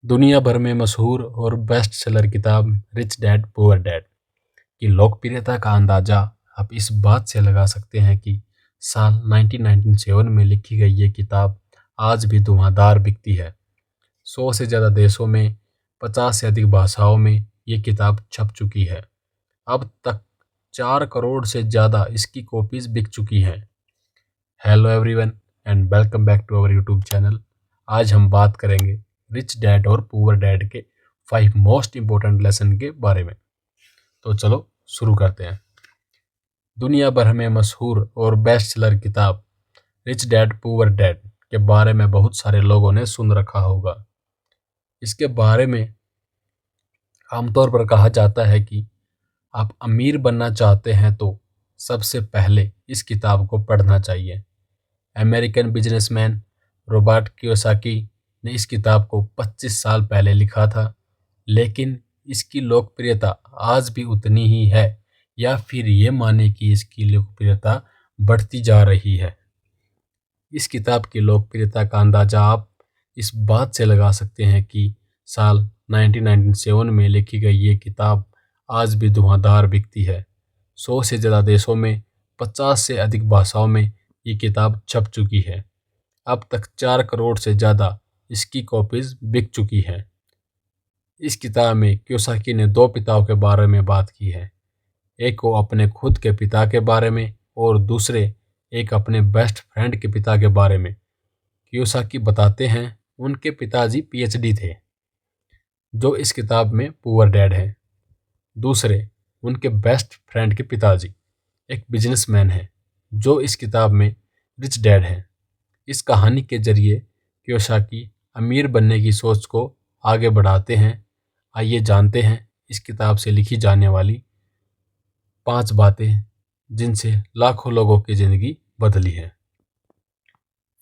दुनिया भर में मशहूर और बेस्ट सेलर किताब रिच डैड पुअर डैड की लोकप्रियता का अंदाजा आप इस बात से लगा सकते हैं कि साल 1997 में लिखी गई ये किताब आज भी धुआंधार बिकती है। 100 से ज़्यादा देशों में 50 से अधिक भाषाओं में ये किताब छप चुकी है। अब तक 4 करोड़ से ज़्यादा इसकी कॉपीज बिक चुकी हैं। Hello everyone and welcome back to our YouTube channel. आज हम बात करेंगे रिच डैड और पुअर डैड के 5 मोस्ट इम्पोर्टेंट लेसन के बारे में। तो चलो शुरू करते हैं। दुनिया भर में मशहूर और बेस्ट सेलर किताब रिच डैड पुअर डैड के बारे में बहुत सारे लोगों ने सुन रखा होगा। इसके बारे में आमतौर पर कहा जाता है कि आप अमीर बनना चाहते हैं तो सबसे पहले इस किताब को पढ़ना चाहिए। अमेरिकन बिजनेसमैन रॉबर्ट कियोसाकी ने इस किताब को 25 साल पहले लिखा था, लेकिन इसकी लोकप्रियता आज भी उतनी ही है या फिर ये माने कि इसकी लोकप्रियता बढ़ती जा रही है। इस किताब की लोकप्रियता का अंदाजा आप इस बात से लगा सकते हैं कि साल 1997 में लिखी गई ये किताब आज भी धुआंधार बिकती है। 100 से ज़्यादा देशों में 50 से अधिक भाषाओं में ये किताब छप चुकी है। अब तक 4 करोड़ से ज़्यादा इसकी कॉपीज बिक चुकी हैं। इस किताब में कियोसाकी ने 2 पिताओं के बारे में बात की है। एक को अपने खुद के पिता के बारे में और दूसरे एक अपने बेस्ट फ्रेंड के पिता के बारे में। कियोसाकी बताते हैं उनके पिताजी पीएचडी थे, जो इस किताब में पुअर डैड हैं। दूसरे उनके बेस्ट फ्रेंड के पिताजी एक बिजनेसमैन हैं, जो इस किताब में रिच डैड हैं। इस कहानी के जरिए कियोसाकी अमीर बनने की सोच को आगे बढ़ाते हैं। आइए जानते हैं इस किताब से लिखी जाने वाली 5 बातें जिनसे लाखों लोगों की ज़िंदगी बदली है।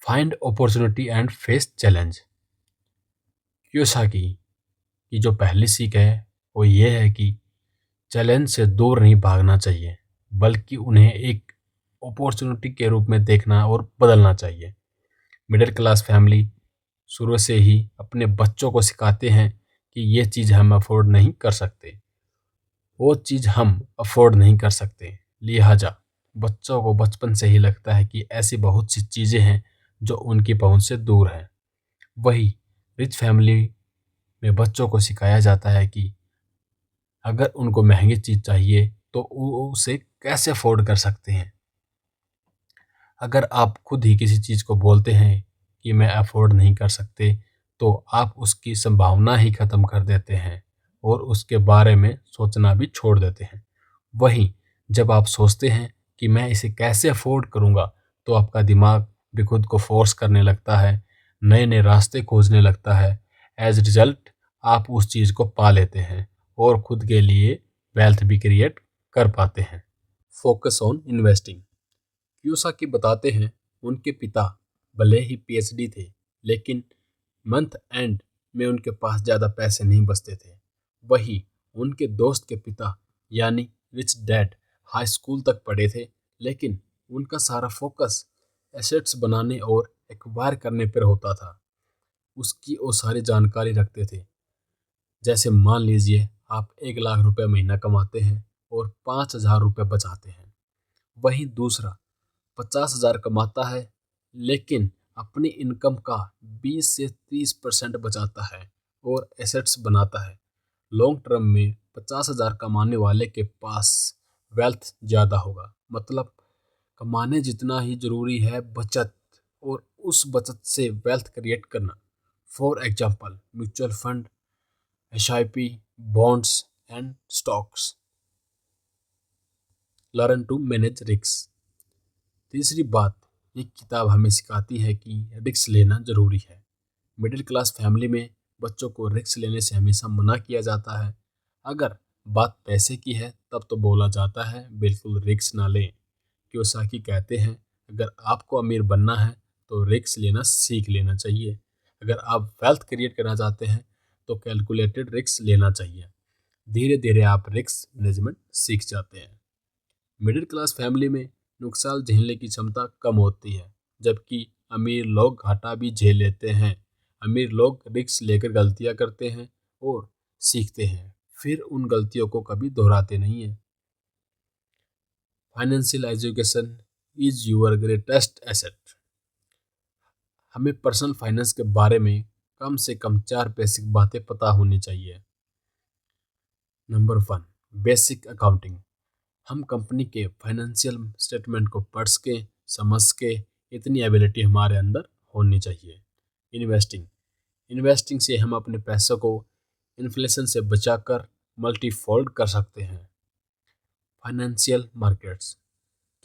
Find opportunity and face challenge. Kiyosaki की जो पहली सीख है वो ये है कि चैलेंज से दूर नहीं भागना चाहिए, बल्कि उन्हें एक अपॉर्चुनिटी के रूप में देखना और बदलना चाहिए। मिडिल क्लास फैमिली शुरू से ही अपने बच्चों को सिखाते हैं कि ये चीज़ हम अफोर्ड नहीं कर सकते, वो चीज़ हम अफोर्ड नहीं कर सकते। लिहाजा बच्चों को बचपन से ही लगता है कि ऐसी बहुत सी चीज़ें हैं जो उनकी पहुंच से दूर हैं। वही रिच फैमिली में बच्चों को सिखाया जाता है कि अगर उनको महंगी चीज़ चाहिए तो वो उसे कैसे अफोर्ड कर सकते हैं। अगर आप खुद ही किसी चीज़ को बोलते हैं कि मैं अफोर्ड नहीं कर सकते, तो आप उसकी संभावना ही ख़त्म कर देते हैं और उसके बारे में सोचना भी छोड़ देते हैं। वहीं जब आप सोचते हैं कि मैं इसे कैसे अफोर्ड करूँगा, तो आपका दिमाग भी खुद को फोर्स करने लगता है, नए नए रास्ते खोजने लगता है। एज रिजल्ट आप उस चीज़ को पा लेते हैं और खुद के लिए वेल्थ भी क्रिएट कर पाते हैं। Focus on investing. कियोसाकी बताते हैं उनके पिता भले ही पीएचडी थे, लेकिन मंथ एंड में उनके पास ज़्यादा पैसे नहीं बचते थे। वही उनके दोस्त के पिता यानी रिच डैड हाई स्कूल तक पढ़े थे, लेकिन उनका सारा फोकस एसेट्स बनाने और एक्वायर करने पर होता था। उसकी वो सारी जानकारी रखते थे। जैसे मान लीजिए आप 1 लाख रुपए महीना कमाते हैं और 5,000 रुपये बचाते हैं। वहीं दूसरा 50,000 कमाता है, लेकिन अपनी इनकम का 20 से 30% बचाता है और एसेट्स बनाता है। लॉन्ग टर्म में 50,000 कमाने वाले के पास वेल्थ ज़्यादा होगा, मतलब कमाने जितना ही ज़रूरी है बचत और उस बचत से वेल्थ क्रिएट करना। For example mutual fund, SIP, bonds and stocks. Learn to manage risk. तीसरी बात, ये किताब हमें सिखाती है कि रिस्क लेना ज़रूरी है। मिडिल क्लास फैमिली में बच्चों को रिस्क लेने से हमेशा मना किया जाता है। अगर बात पैसे की है तब तो बोला जाता है बिल्कुल रिस्क ना लें। कियोसाकी कहते हैं अगर आपको अमीर बनना है तो रिस्क लेना सीख लेना चाहिए। अगर आप वेल्थ क्रिएट करना चाहते हैं तो कैलकुलेटेड रिस्क लेना चाहिए। धीरे धीरे आप रिस्क मैनेजमेंट सीख जाते हैं। मिडिल क्लास फैमिली में नुकसान झेलने की क्षमता कम होती है, जबकि अमीर लोग घाटा भी झेल लेते हैं। अमीर लोग रिस्क लेकर गलतियां करते हैं और सीखते हैं, फिर उन गलतियों को कभी दोहराते नहीं हैं। Financial education is your greatest asset. हमें पर्सनल फाइनेंस के बारे में कम से कम 4 बेसिक बातें पता होनी चाहिए। Number 1, basic accounting. हम कंपनी के फाइनेंशियल स्टेटमेंट को पढ़ के समझ के इतनी एबिलिटी हमारे अंदर होनी चाहिए। इन्वेस्टिंग। इन्वेस्टिंग से हम अपने पैसों को इन्फ्लेशन से बचाकर मल्टीफोल्ड कर सकते हैं। फाइनेंशियल मार्केट्स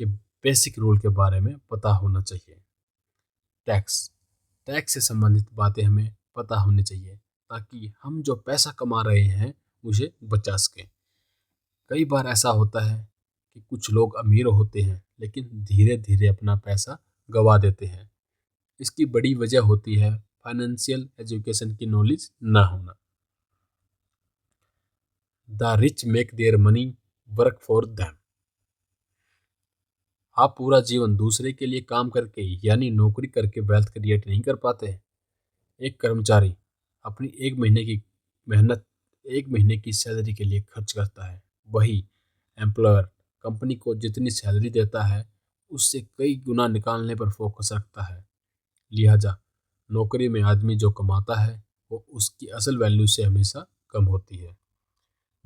के बेसिक रूल के बारे में पता होना चाहिए। टैक्स। टैक्स से संबंधित बातें हमें पता होनी चाहिए ताकि हम जो पैसा कमा रहे हैं उसे बचा सकें। कई बार ऐसा होता है कि कुछ लोग अमीर होते हैं लेकिन धीरे धीरे अपना पैसा गंवा देते हैं। इसकी बड़ी वजह होती है फाइनेंशियल एजुकेशन की नॉलेज ना होना। The rich make their money work for them. आप पूरा जीवन दूसरे के लिए काम करके यानी नौकरी करके वेल्थ क्रिएट नहीं कर पाते। एक कर्मचारी अपनी मेहनत एक महीने की सैलरी के लिए खर्च करता है, वही एम्प्लॉयर कंपनी को जितनी सैलरी देता है उससे कई गुना निकालने पर फोकस रखता है। लिहाजा नौकरी में आदमी जो कमाता है वो उसकी असल वैल्यू से हमेशा कम होती है।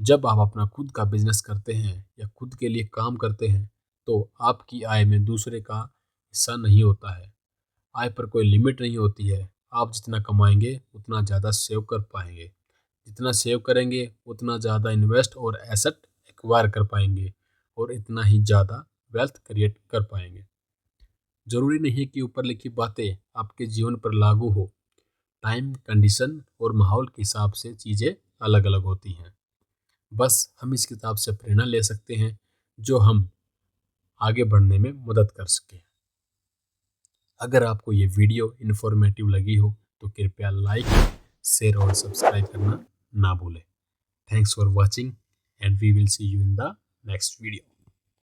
जब आप अपना खुद का बिजनेस करते हैं या खुद के लिए काम करते हैं तो आपकी आय में दूसरे का हिस्सा नहीं होता है। आय पर कोई लिमिट नहीं होती है। आप जितना कमाएंगे उतना ज़्यादा सेव कर पाएंगे, जितना सेव करेंगे उतना ज़्यादा इन्वेस्ट और एसेट एक्वायर कर पाएंगे और इतना ही ज़्यादा वेल्थ क्रिएट कर पाएंगे। जरूरी नहीं है कि ऊपर लिखी बातें आपके जीवन पर लागू हो। टाइम, कंडीशन और माहौल के हिसाब से चीज़ें अलग अलग होती हैं। बस हम इस किताब से प्रेरणा ले सकते हैं जो हम आगे बढ़ने में मदद कर सके। अगर आपको ये वीडियो इन्फॉर्मेटिव लगी हो तो कृपया लाइक, शेयर और सब्सक्राइब करना ना भूलें। Thanks for watching and we will see you in the next video.